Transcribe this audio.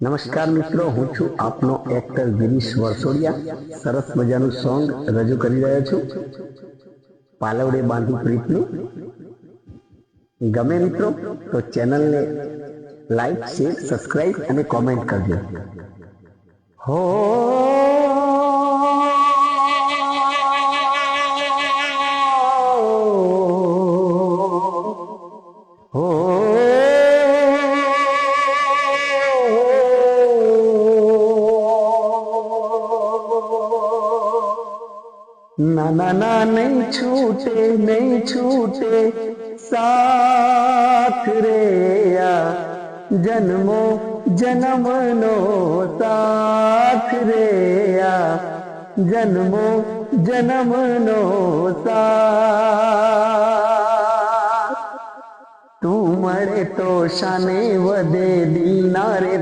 નમસ્કાર મિત્રો, હું છું આપનો એક્ટર ગિરીશ વરસોડિયા. સરસ મજાનું સોંગ રજૂ કરી રહ્યો છું, પાલવડે બાંધી પ્રીતનું. ગમે મિત્રો તો ચેનલને લાઈક, શેર, સબસ્ક્રાઇબ અને કોમેન્ટ કરજો. હો ना ना ना नहीं छूटे साथ रे आ, जन्मो जन्मनो साथ रे आ, जन्मो जन्मनो साथ. તું મળે તો શાને વધે દિલના રે